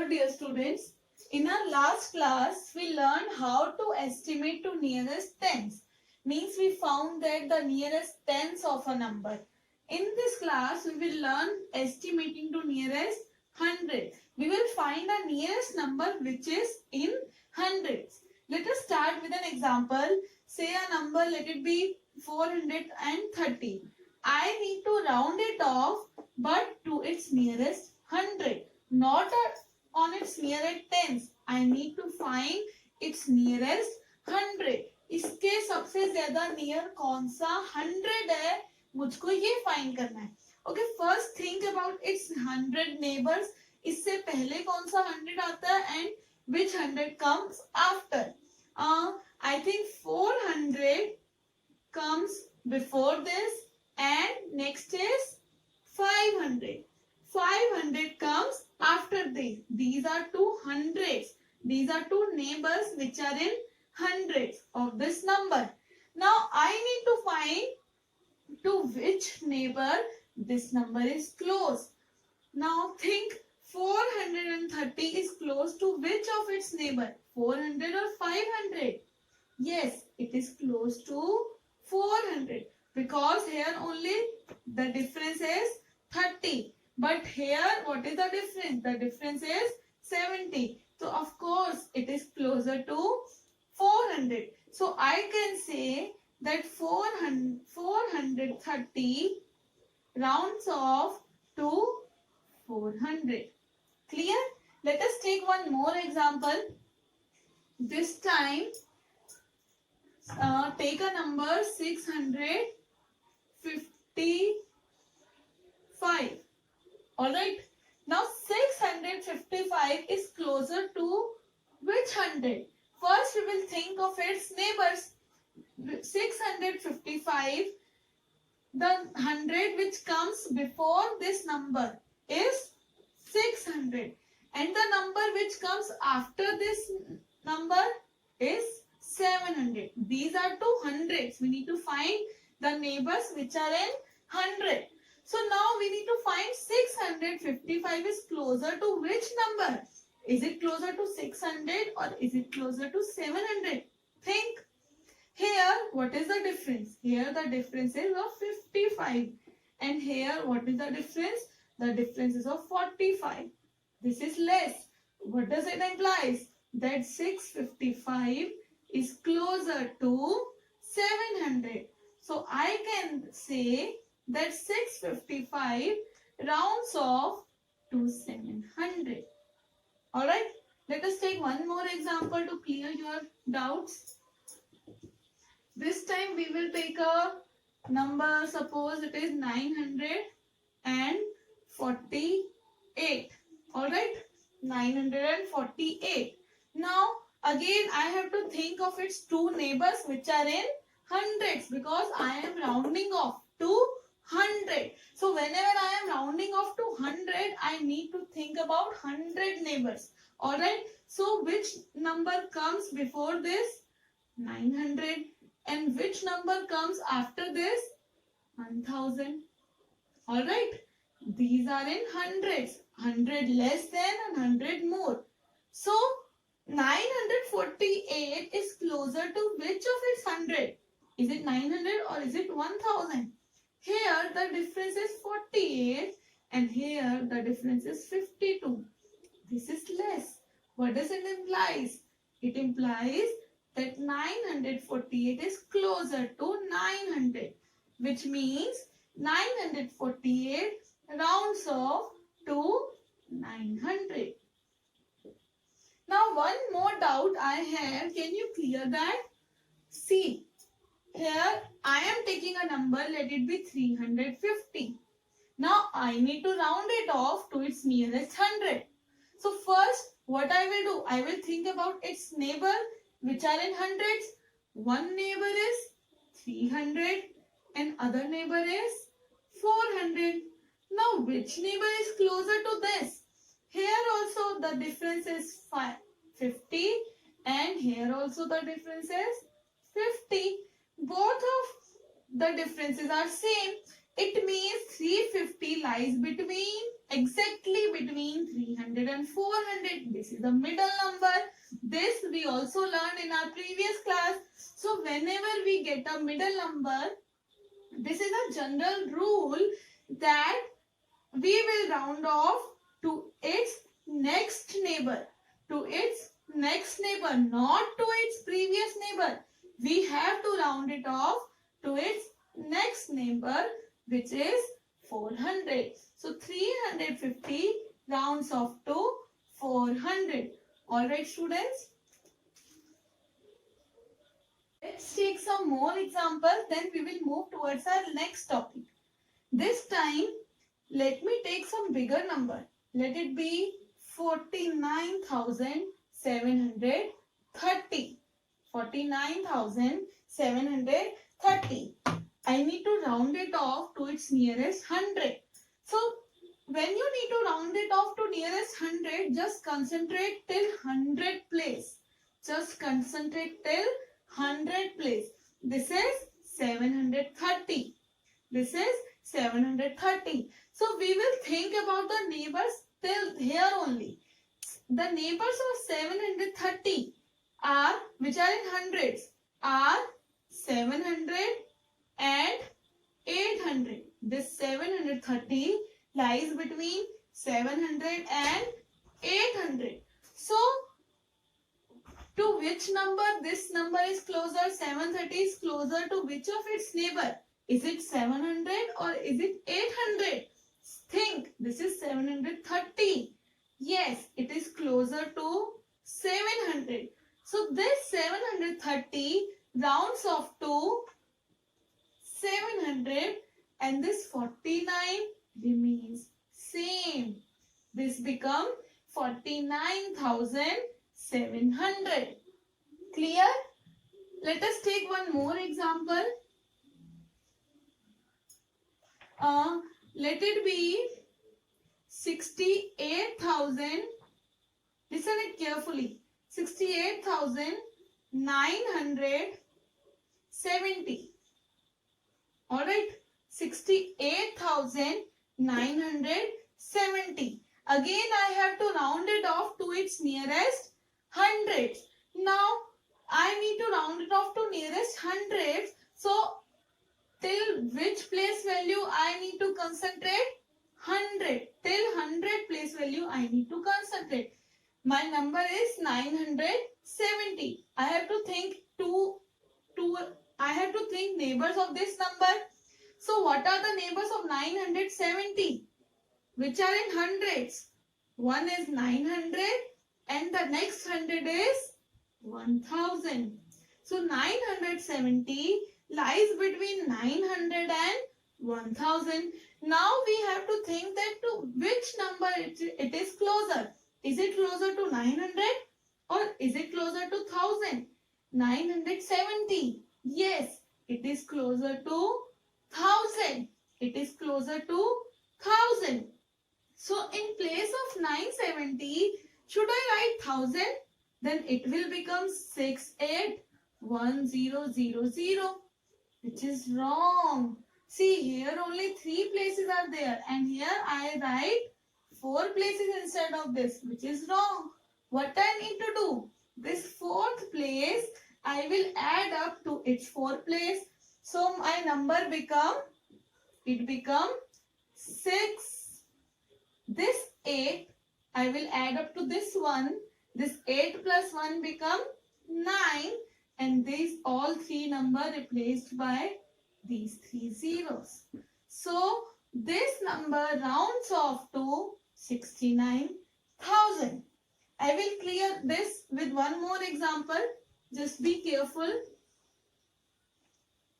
dear students, in our last class we learned how to estimate to nearest tens. Means we found that the nearest tens of a number. In this class we will learn estimating to nearest hundred. We will find the nearest number which is in hundreds. Let us start with an example. Say a number, let it be 430. I need to round it off but to its nearest hundred. Not on its nearest tens. I need to find its nearest hundred. इसके सबसे ज्यादा near कौन सा hundred है, मुझको ये find करना है. Okay, first think about it's hundred neighbours. इससे पहले कौन सा हंड्रेड आता है and which hundred comes after. I think 400 comes before this and next is 500. 500 comes after this. These are two hundreds. These are two neighbors which are in hundreds of this number. Now I need to find to which neighbor this number is close. Now think 430 is close to which of its neighbor? 400 or 500? Yes, it is close to 400 because here only the difference is 30. But here what is the difference? The difference is 70. So of course it is closer to 400. So I can say that 430 rounds off to 400. Clear? Let us take one more example. This time take a number 655. Alright. Now 655 is closer to which hundred? First we will think of its neighbors. 655, the hundred which comes before this number is 600 and the number which comes after this number is 700. These are two hundreds. We need to find the neighbors which are in 100. So now we need to find 655 is closer to which number? Is it closer to 600 or is it closer to 700? Think. Here what is the difference? Here the difference is of 55 and here what is the difference? The difference is of 45. This is less. What does it imply? That 655 is closer to 700. So I can say that 655 rounds off to 700. Alright, let us take one more example to clear your doubts. This time we will take a number, suppose it is 948. Alright, 948. Now again I have to think of its two neighbors which are in hundreds because I am rounding off to 100. So whenever I am rounding off to 100, I need to think about 100 neighbors. Alright. So which number comes before this? 900. And which number comes after this? 1000. Alright. These are in hundreds. 100 less than and 100 more. So 948 is closer to which of its 100? Is it 900 or is it 1000? Here the difference is 48 and here the difference is 52. This is less. What does it imply? It implies that 948 is closer to 900, which means 948 rounds off to 900. Now one more doubt I have. Can you clear that? See. Here I am taking a number, let it be 350. Now I need to round it off to its nearest 100. So first what I will do, I will think about its neighbor which are in hundreds. One neighbor is 300 and other neighbor is 400. Now which neighbor is closer to this? Here also the difference is 50 and here also the difference is 50. Both of the differences are same. It means 350 lies between exactly between 300 and 400. This is the middle number. This we also learned in our previous class. So whenever we get a middle number, this is a general rule that we will round off to its next neighbor. To its next neighbor, not to its previous neighbor. We have to round it off to its next neighbor, which is 400. So 350 rounds off to 400. Alright students. Let's take some more examples, then we will move towards our next topic. This time, let me take some bigger number. Let it be 49,730. 49,730. I need to round it off to its nearest 100. So, when you need to round it off to nearest 100, just concentrate till 100 place. Just concentrate till 100 place. This is 730. This is 730. So we will think about the neighbors till here only. The neighbors of 730 are, which are in hundreds, are 700 and 800. This 730 lies between 700 and 800. So, to which number this number is closer? 730 is closer to which of its neighbor? Is it 700 or is it 800? Think, this is 730. Yes, it is closer to 700. So this 730 rounds off to 700 and this 49 remains same. This becomes 49,700. Clear? Let us take one more example. Let it be 68,000. Listen it carefully. 68,970. Alright. 68,970. Again, I have to round it off to its nearest hundreds. Now, I need to round it off to nearest hundreds. So, till which place value I need to concentrate? 100. Till 100 place value I need to concentrate. My number is 970. I have to think neighbors of this number. So what are the neighbors of 970? Which are in hundreds. One is 900 and the next 100 is 1000. So 970 lies between 900 and 1000. Now we have to think that to which number it is closer. Is it closer to 900 or is it closer to 1000? 970. Yes, it is closer to 1000. It is closer to 1000. So in place of 970, should I write 1000? Then it will become 681000. Which is wrong. See, here only 3 places are there and here I write 4 places instead of this, which is wrong. What I need to do? This 4th place I will add up to its 4th place. So my number become 6. This 8 I will add up to this 1. This 8 plus 1 become 9. And these all 3 number replaced by these 3 zeros. So this number rounds off to 69,000. I will clear this with one more example. Just be careful.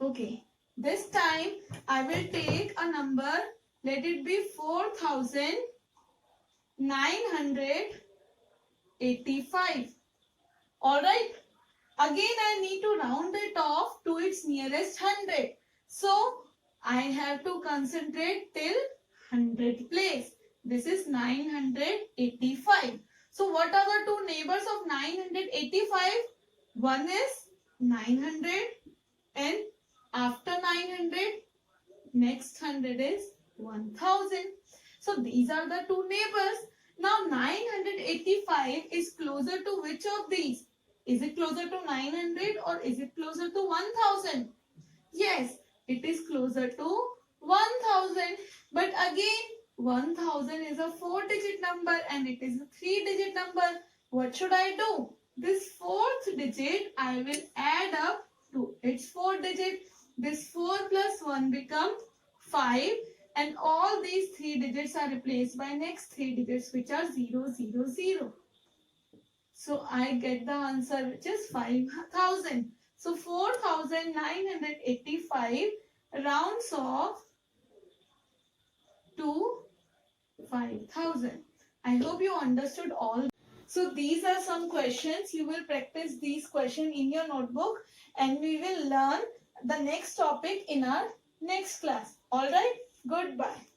Okay. This time I will take a number. Let it be 4,985. Alright. Again, I need to round it off to its nearest 100. So, I have to concentrate till 100 place. This is 985. So, what are the 2 neighbors of 985? One is 900 and after 900, next 100 is 1000. So these are the two neighbors. Now 985 is closer to which of these? Is it closer to 900 or is it closer to 1000? Yes, it is closer to 1000. But again, 1000 is a 4-digit number and it is a 3-digit number. What should I do? This 4th digit I will add up to its 4th digit. This 4 plus 1 becomes 5 and all these 3 digits are replaced by next 3 digits which are 0, 0, 0. So I get the answer which is 5000. So 4985 rounds off to 5000. I hope you understood all. So these are some questions. You will practice these questions in your notebook and we will learn the next topic in our next class. Alright, goodbye.